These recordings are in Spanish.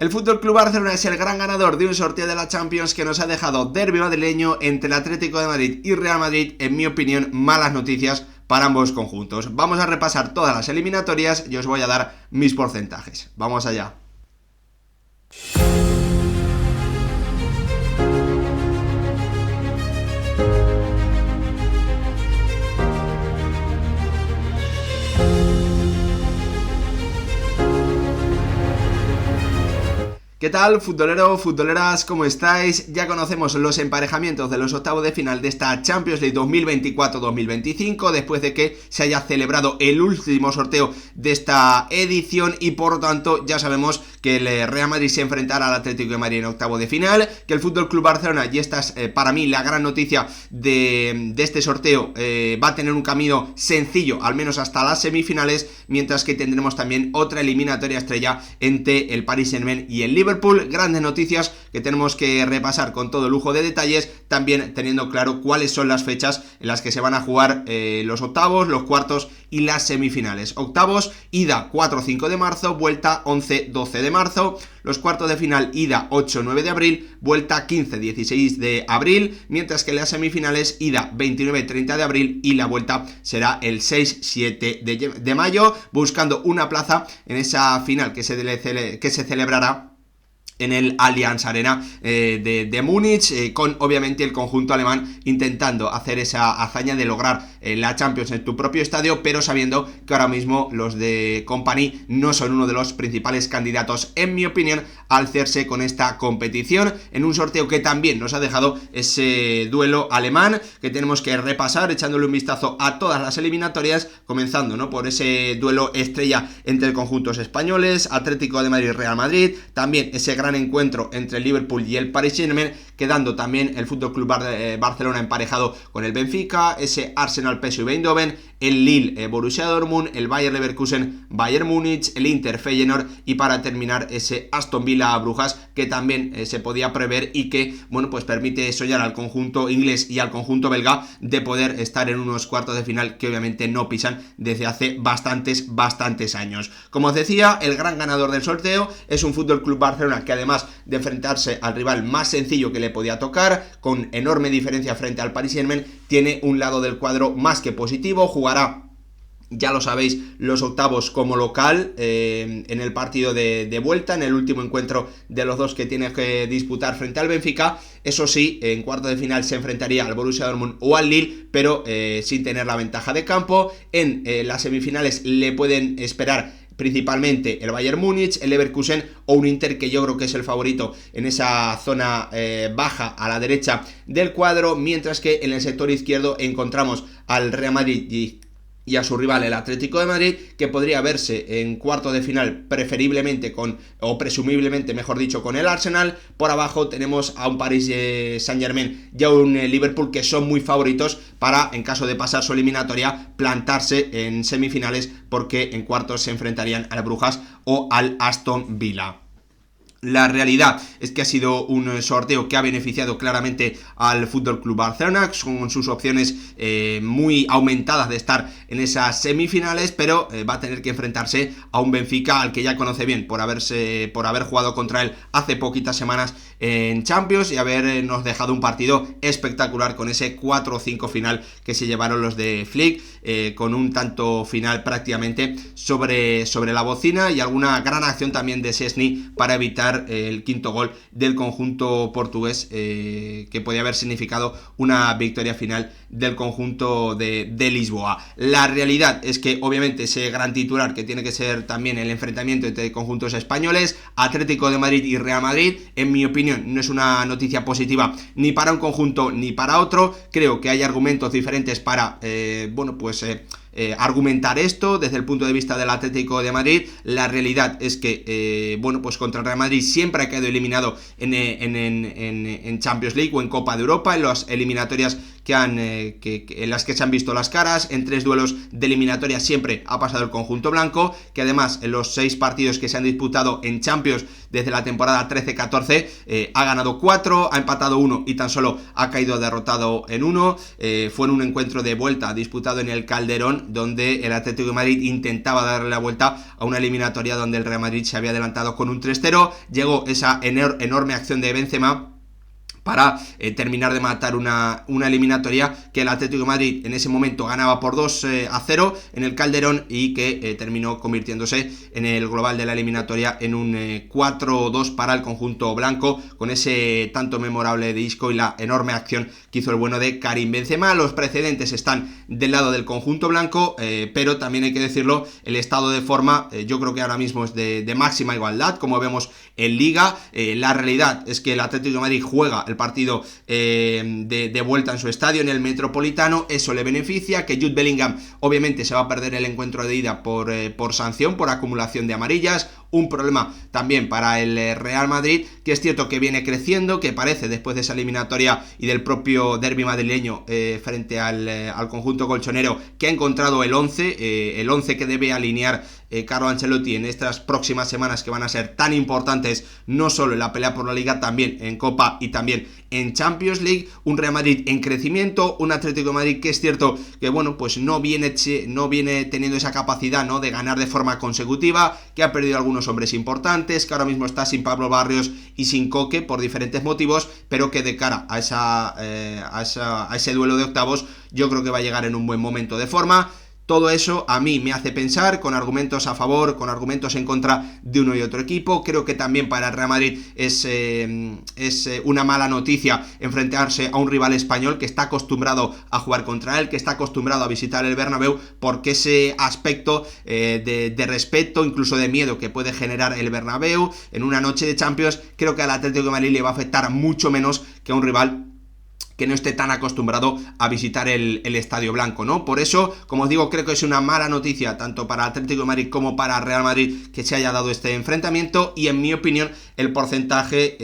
El Fútbol Club Barcelona es el gran ganador de un sorteo de la Champions que nos ha dejado derbi madrileño entre el Atlético de Madrid y Real Madrid. En mi opinión, malas noticias para ambos conjuntos. Vamos a repasar todas las eliminatorias y os voy a dar mis porcentajes. Vamos allá. ¿Qué tal, futbolero, futboleras? ¿Cómo estáis? Ya conocemos los emparejamientos de los octavos de final de esta Champions League 2024-2025, después de que se haya celebrado el último sorteo de esta edición y por lo tanto ya sabemos que el Real Madrid se enfrentará al Atlético de Madrid en octavo de final, que el Fútbol Club Barcelona, y esta es para mí la gran noticia de este sorteo, va a tener un camino sencillo, al menos hasta las semifinales, mientras que tendremos también otra eliminatoria estrella entre el Paris Saint-Germain y el Liverpool. Grandes noticias que tenemos que repasar con todo lujo de detalles, también teniendo claro cuáles son las fechas en las que se van a jugar los octavos, los cuartos y las semifinales. Octavos, ida 4-5 de marzo, vuelta 11-12 de marzo. Los cuartos de final, ida 8-9 de abril, vuelta 15-16 de abril, mientras que las semifinales, ida 29-30 de abril y la vuelta será el 6-7 de mayo, buscando una plaza en esa final que se celebrará en el Allianz Arena de Múnich, con obviamente el conjunto alemán intentando hacer esa hazaña de lograr la Champions en tu propio estadio, pero sabiendo que ahora mismo los de Kompany no son uno de los principales candidatos, en mi opinión, a alzarse con esta competición, en un sorteo que también nos ha dejado ese duelo alemán que tenemos que repasar, echándole un vistazo a todas las eliminatorias, comenzando, ¿no?, por ese duelo estrella entre conjuntos españoles, Atlético de Madrid y Real Madrid, también ese gran encuentro entre el Liverpool y el Paris Saint-Germain, quedando también el Fútbol Club Barcelona emparejado con el Benfica, ese Arsenal PSV Eindhoven, el Lille Borussia Dortmund, el Bayer Leverkusen Bayern Múnich, el Inter Feyenoord y para terminar ese Aston Villa Brujas que también se podía prever y que, bueno, pues permite soñar al conjunto inglés y al conjunto belga de poder estar en unos cuartos de final que obviamente no pisan desde hace bastantes años. Como os decía, el gran ganador del sorteo es un Fútbol Club Barcelona que además de enfrentarse al rival más sencillo que le podía tocar, con enorme diferencia frente al Paris Saint-Germain, tiene un lado del cuadro más que positivo. Jugará, ya lo sabéis, los octavos como local en el partido de vuelta, en el último encuentro de los dos que tiene que disputar frente al Benfica. Eso sí, en cuarto de final se enfrentaría al Borussia Dortmund o al Lille, pero sin tener la ventaja de campo. En las semifinales le pueden esperar principalmente el Bayern Múnich, el Leverkusen o un Inter que yo creo que es el favorito en esa zona baja a la derecha del cuadro, mientras que en el sector izquierdo encontramos al Real Madrid y a su rival el Atlético de Madrid, que podría verse en cuarto de final preferiblemente o presumiblemente, mejor dicho, con el Arsenal. Por abajo tenemos a un Paris Saint-Germain y a un Liverpool que son muy favoritos para, en caso de pasar su eliminatoria, plantarse en semifinales, porque en cuartos se enfrentarían al Brujas o al Aston Villa. La realidad es que ha sido un sorteo que ha beneficiado claramente al Fútbol Club Barcelona, con sus opciones muy aumentadas de estar en esas semifinales, pero va a tener que enfrentarse a un Benfica al que ya conoce bien por haber jugado contra él hace poquitas semanas en Champions y habernos dejado un partido espectacular con ese 4-5 final que se llevaron los de Flick, con un tanto final prácticamente sobre la bocina y alguna gran acción también de Szczęsny para evitar el quinto gol del conjunto portugués, que podía haber significado una victoria final del conjunto de Lisboa. La realidad es que obviamente ese gran titular que tiene que ser también el enfrentamiento entre conjuntos españoles, Atlético de Madrid y Real Madrid, en mi opinión no es una noticia positiva ni para un conjunto ni para otro. Creo que hay argumentos diferentes para argumentar esto desde el punto de vista del Atlético de Madrid. La realidad es que pues contra el Real Madrid siempre ha quedado eliminado en Champions League o en Copa de Europa, en las eliminatorias en las que se han visto las caras. En 3 duelos de eliminatoria siempre ha pasado el conjunto blanco, que además en los 6 partidos que se han disputado en Champions desde la temporada 13-14 ha ganado 4, ha empatado 1 y tan solo ha caído derrotado en 1. Fue en un encuentro de vuelta disputado en el Calderón, donde el Atlético de Madrid intentaba darle la vuelta a una eliminatoria donde el Real Madrid se había adelantado con un 3-0. Llegó esa enorme acción de Benzema para terminar de matar una eliminatoria que el Atlético de Madrid en ese momento ganaba por 2-0 en el Calderón, y que terminó convirtiéndose en el global de la eliminatoria en un 4-2 para el conjunto blanco, con ese tanto memorable de Isco y la enorme acción que hizo el bueno de Karim Benzema. Los precedentes están del lado del conjunto blanco, pero también hay que decirlo, el estado de forma yo creo que ahora mismo es de máxima igualdad, como vemos en Liga. La realidad es que el Atlético de Madrid juega el partido de vuelta en su estadio, en el Metropolitano. Eso le beneficia, que Jude Bellingham obviamente se va a perder el encuentro de ida por sanción, por acumulación de amarillas. Un problema también para el Real Madrid, que es cierto que viene creciendo, que parece, después de esa eliminatoria y del propio derbi madrileño frente al conjunto colchonero, que ha encontrado el 11 que debe alinear Carlo Ancelotti en estas próximas semanas, que van a ser tan importantes, no solo en la pelea por la Liga, también en Copa y también en Champions League. Un Real Madrid en crecimiento, un Atlético de Madrid que es cierto que, bueno, pues no viene teniendo esa capacidad, ¿no?, de ganar de forma consecutiva, que ha perdido algunos hombres importantes, que ahora mismo está sin Pablo Barrios y sin Coque por diferentes motivos, pero que de cara a ese duelo de octavos yo creo que va a llegar en un buen momento de forma. Todo eso a mí me hace pensar, con argumentos a favor, con argumentos en contra de uno y otro equipo. Creo que también para el Real Madrid es una mala noticia enfrentarse a un rival español que está acostumbrado a jugar contra él, que está acostumbrado a visitar el Bernabéu, porque ese aspecto de respeto, incluso de miedo que puede generar el Bernabéu en una noche de Champions, creo que al Atlético de Madrid le va a afectar mucho menos que a un rival que no esté tan acostumbrado a visitar el Estadio Blanco, ¿no? Por eso, como os digo, creo que es una mala noticia tanto para Atlético de Madrid como para Real Madrid que se haya dado este enfrentamiento, y en mi opinión el porcentaje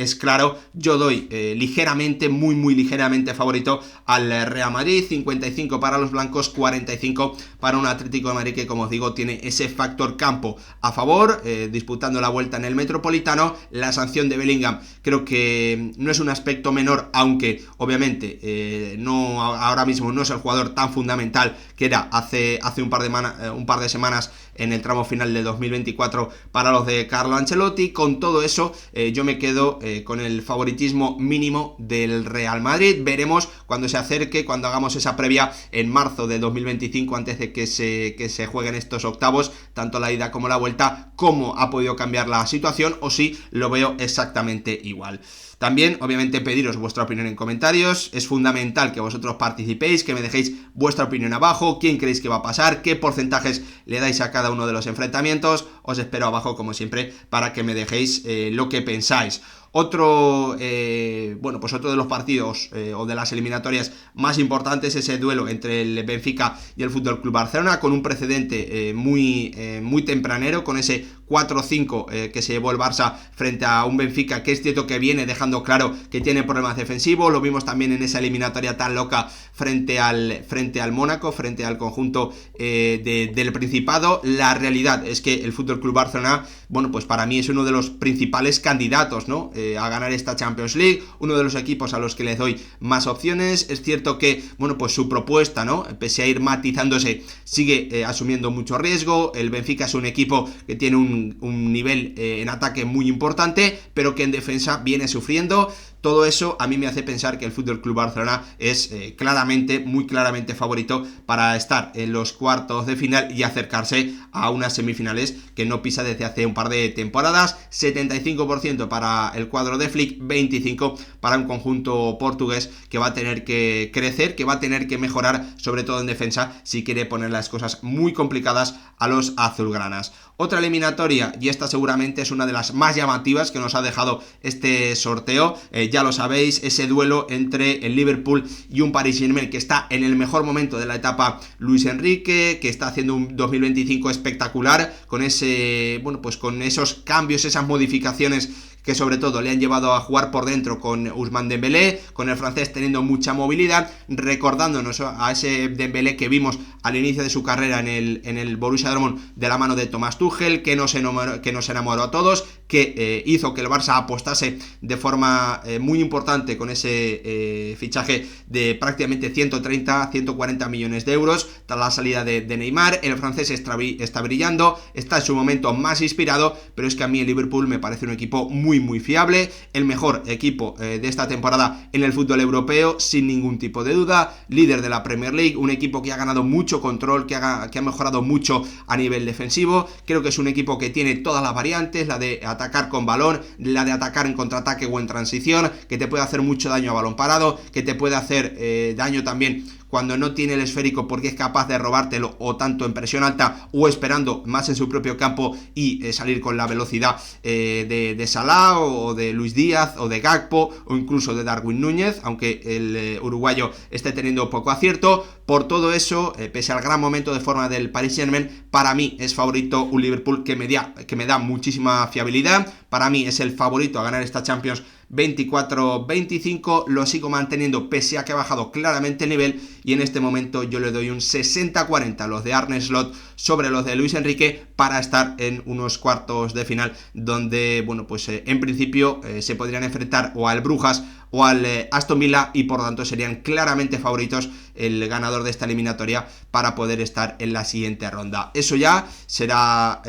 es claro. Yo doy ligeramente, muy ligeramente favorito al Real Madrid, 55 para los blancos, 45 para un Atlético de Madrid que, como os digo, tiene ese factor campo a favor, disputando la vuelta en el Metropolitano. La sanción de Bellingham creo que no es un aspecto menor, aunque obviamente ahora mismo no es el jugador tan fundamental que era hace un par de semanas en el tramo final de 2024 para los de Carlo Ancelotti. Con todo eso yo me quedo con el favoritismo mínimo del Real Madrid. Veremos cuando se acerque, cuando hagamos esa previa en marzo de 2025, antes de que se jueguen estos octavos, tanto la ida como la vuelta, cómo ha podido cambiar la situación o si lo veo exactamente igual. También, obviamente, pediros vuestra opinión en comentarios. Es fundamental que vosotros participéis, que me dejéis vuestra opinión abajo, quién creéis que va a pasar, qué porcentajes le dais a cada uno de los enfrentamientos. Os espero abajo, como siempre, para que me dejéis lo que pensáis. Otro de los partidos o de las eliminatorias más importantes es el duelo entre el Benfica y el FC Barcelona, con un precedente muy tempranero, con ese 4-5 que se llevó el Barça frente a un Benfica que es cierto que viene dejando claro que tiene problemas defensivos. Lo vimos también en esa eliminatoria tan loca frente al Mónaco, frente al conjunto del Principado. La realidad es que el FC Barcelona, bueno, pues para mí es uno de los principales candidatos, ¿no?, a ganar esta Champions League, uno de los equipos a los que les doy más opciones. Es cierto que, bueno, pues su propuesta, ¿no?, pese a ir matizándose, sigue asumiendo mucho riesgo. El Benfica es un equipo que tiene un nivel en ataque muy importante, pero que en defensa viene sufriendo. Todo eso a mí me hace pensar que el FC Barcelona es muy claramente favorito para estar en los cuartos de final y acercarse a unas semifinales que no pisa desde hace un par de temporadas. 75% para el cuadro de Flick, 25% para un conjunto portugués que va a tener que crecer, que va a tener que mejorar, sobre todo en defensa, si quiere poner las cosas muy complicadas a los azulgranas. Otra eliminatoria, y esta seguramente es una de las más llamativas que nos ha dejado este sorteo, ya lo sabéis, ese duelo entre el Liverpool y un Paris Saint-Germain que está en el mejor momento de la etapa Luis Enrique, que está haciendo un 2025 espectacular, con con esos cambios, esas modificaciones que sobre todo le han llevado a jugar por dentro con Ousmane Dembélé, con el francés teniendo mucha movilidad, recordándonos a ese Dembélé que vimos al inicio de su carrera en el Borussia Dortmund de la mano de Thomas Tuchel, que nos enamoró a todos, que hizo que el Barça apostase de forma muy importante con ese fichaje de prácticamente 130-140 millones de euros tras la salida de Neymar. El francés está brillando, está en su momento más inspirado, pero es que a mí el Liverpool me parece un equipo muy fiable, el mejor equipo de esta temporada en el fútbol europeo, sin ningún tipo de duda, líder de la Premier League, un equipo que ha ganado mucho control, que ha mejorado mucho a nivel defensivo. Creo que es un equipo que tiene todas las variantes, la de atacar con balón, la de atacar en contraataque o en transición, que te puede hacer mucho daño a balón parado, que te puede hacer daño también cuando no tiene el esférico porque es capaz de robártelo o tanto en presión alta o esperando más en su propio campo y salir con la velocidad de Salah o de Luis Díaz o de Gakpo o incluso de Darwin Núñez, aunque el uruguayo esté teniendo poco acierto. Por todo eso, pese al gran momento de forma del Paris Saint-Germain, para mí es favorito un Liverpool que me da muchísima fiabilidad. Para mí es el favorito a ganar esta Champions 24-25, lo sigo manteniendo pese a que ha bajado claramente el nivel, y en este momento yo le doy un 60-40 a los de Arne Slot sobre los de Luis Enrique para estar en unos cuartos de final donde, bueno, pues en principio se podrían enfrentar o al Brujas o al Aston Villa, y por tanto serían claramente favoritos el ganador de esta eliminatoria para poder estar en la siguiente ronda. Eso ya será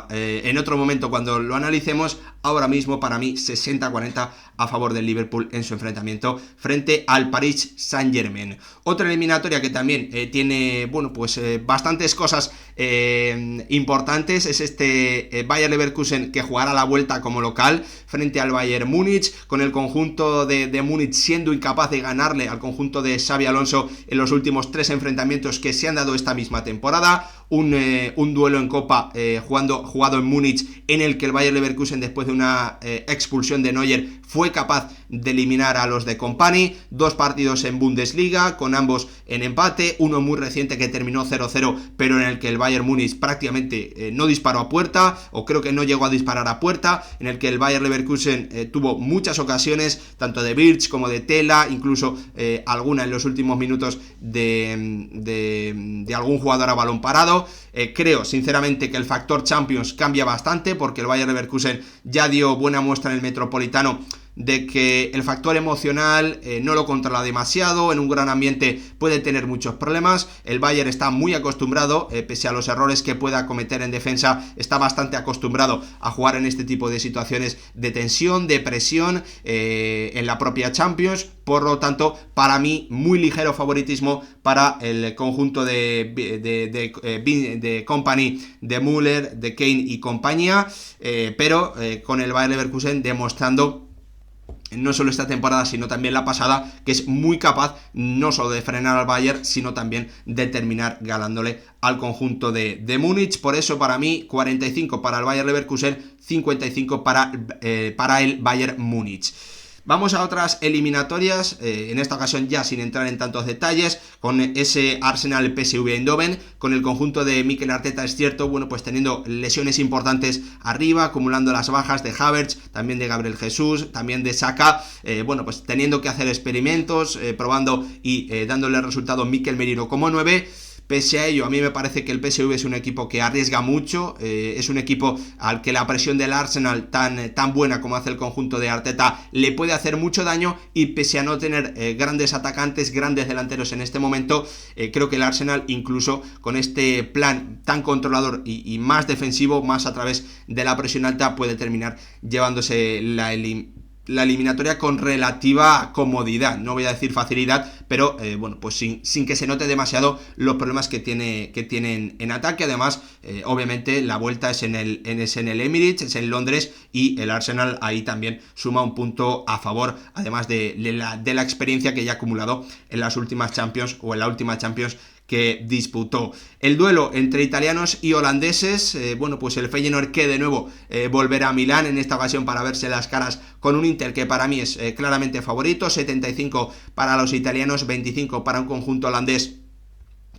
en otro momento cuando lo analicemos. Ahora mismo para mí 60-40 a favor del Liverpool en su enfrentamiento frente al Paris Saint-Germain. Otra eliminatoria que también tiene, bueno, pues bastantes cosas importantes es este Bayer Leverkusen, que jugará la vuelta como local frente al Bayern Múnich, con el conjunto de Múnich siendo incapaz de ganarle al conjunto de Xabi Alonso en los últimos 3 enfrentamientos que se han dado esta misma temporada. Un duelo en Copa jugado en Múnich, en el que el Bayer Leverkusen, después de una expulsión de Neuer, fue capaz de eliminar a los de Kompany. 2 partidos en Bundesliga, con ambos en empate, uno muy reciente que terminó 0-0, pero en el que el Bayern Múnich prácticamente no disparó a puerta, o creo que no llegó a disparar a puerta, en el que el Bayer Leverkusen tuvo muchas ocasiones, tanto de Birch como de Tela, incluso alguna en los últimos minutos de algún jugador a balón parado. Creo sinceramente que el factor Champions cambia bastante, porque el Bayer Leverkusen ya dio buena muestra en el Metropolitano de que el factor emocional no lo controla demasiado, en un gran ambiente puede tener muchos problemas. El Bayern está muy acostumbrado, pese a los errores que pueda cometer en defensa, está bastante acostumbrado a jugar en este tipo de situaciones de tensión, de presión en la propia Champions. Por lo tanto, para mí, muy ligero favoritismo para el conjunto de Kompany, de Müller, de Kane y compañía, pero con el Bayer Leverkusen demostrando, no solo esta temporada sino también la pasada, que es muy capaz no solo de frenar al Bayern, sino también de terminar ganándole al conjunto de Múnich. Por eso para mí 45 para el Bayer Leverkusen, 55 para el Bayern Múnich. Vamos a otras eliminatorias, en esta ocasión ya sin entrar en tantos detalles, con ese Arsenal PSV Eindhoven, con el conjunto de Mikel Arteta, es cierto, bueno, pues teniendo lesiones importantes arriba, acumulando las bajas de Havertz, también de Gabriel Jesús, también de Saka, bueno, pues teniendo que hacer experimentos, probando y dándole resultado Mikel Merino como 9. Pese a ello, a mí me parece que el PSV es un equipo que arriesga mucho, es un equipo al que la presión del Arsenal tan buena como hace el conjunto de Arteta le puede hacer mucho daño, y pese a no tener grandes atacantes, grandes delanteros en este momento, creo que el Arsenal, incluso con este plan tan controlador y más defensivo, más a través de la presión alta, puede terminar llevándose la eliminatoria con relativa comodidad, no voy a decir facilidad, pero bueno, pues sin que se note demasiado los problemas que tienen en ataque. Además, obviamente la vuelta es en el Emirates, es en Londres, y el Arsenal ahí también suma un punto a favor, además de la experiencia que ya ha acumulado en las últimas Champions, o en la última Champions que disputó. El duelo entre italianos y holandeses, bueno, pues el Feyenoord, que de nuevo volverá a Milán, en esta ocasión para verse las caras con un Inter que para mí es claramente favorito. 75 para los italianos, 25 para un conjunto holandés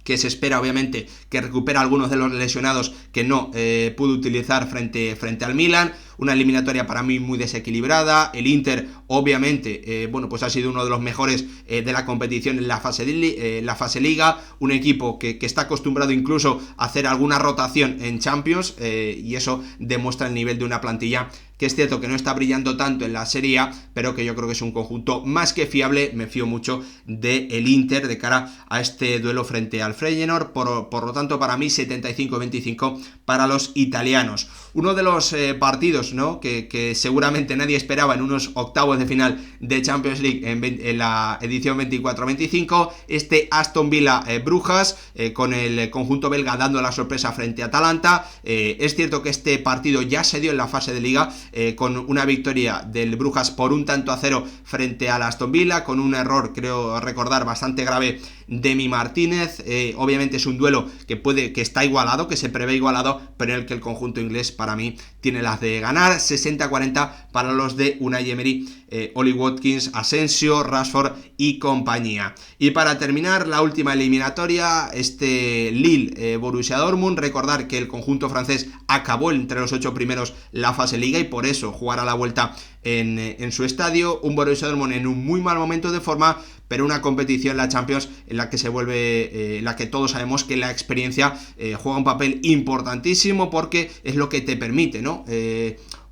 que se espera obviamente que recupera algunos de los lesionados que no pudo utilizar frente al Milan. Una eliminatoria para mí muy desequilibrada. El Inter obviamente bueno, pues ha sido uno de los mejores de la competición en la fase Liga, un equipo que está acostumbrado incluso a hacer alguna rotación en Champions, y eso demuestra el nivel de una plantilla que es cierto que no está brillando tanto en la Serie A, pero que yo creo que es un conjunto más que fiable. Me fío mucho del Inter de cara a este duelo frente al Feyenoord. Por lo tanto, para mí 75-25 para los italianos. Uno de los partidos, ¿no?, que seguramente nadie esperaba en unos octavos de final de Champions League en la edición 24-25, este Aston Villa Brujas, con el conjunto belga dando la sorpresa frente a Atalanta. Es cierto que este partido ya se dio en la fase de Liga, con una victoria del Brujas por 1-0 frente al Aston Villa, con un error, creo recordar, bastante grave de Emi Martínez. Obviamente es un duelo que está igualado, que se prevé igualado, pero en el que el conjunto inglés para mí tiene las de ganar. 60-40 para los de Unai Emery, Oli Watkins, Asensio, Rashford y compañía. Y para terminar, la última eliminatoria, este Lille Borussia Dortmund. Recordar que el conjunto francés acabó entre los 8 primeros la fase Liga y por eso jugará la vuelta en su estadio. Un Borussia Dortmund en un muy mal momento de forma, pero una competición, la Champions, en la que se vuelve, en la que todos sabemos que la experiencia juega un papel importantísimo, porque es lo que te permite, ¿no?,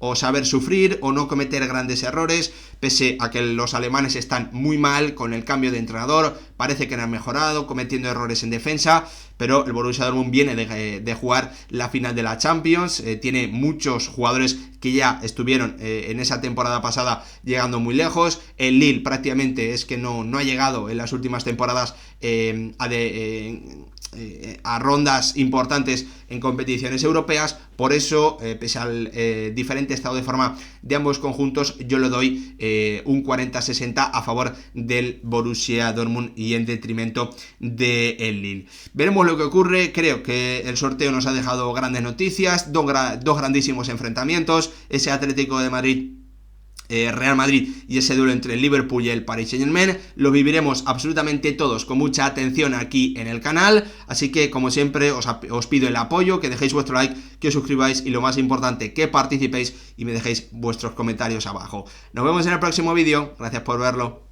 o saber sufrir o no cometer grandes errores, pese a que los alemanes están muy mal con el cambio de entrenador. Parece que no han mejorado, cometiendo errores en defensa, pero el Borussia Dortmund viene de jugar la final de la Champions, tiene muchos jugadores que ya estuvieron en esa temporada pasada llegando muy lejos. El Lille prácticamente es que no ha llegado en las últimas temporadas a rondas importantes en competiciones europeas. Por eso, pese al diferente estado de forma de ambos conjuntos, yo le doy un 40-60 a favor del Borussia Dortmund y en detrimento del Lille. Veremos lo que ocurre. Creo que el sorteo nos ha dejado grandes noticias, dos grandísimos enfrentamientos, ese Atlético de Madrid Real Madrid y ese duelo entre el Liverpool y el Paris Saint-Germain. Lo viviremos absolutamente todos con mucha atención aquí en el canal, así que como siempre os pido el apoyo, que dejéis vuestro like, que os suscribáis y lo más importante, que participéis y me dejéis vuestros comentarios abajo. Nos vemos en el próximo vídeo, gracias por verlo.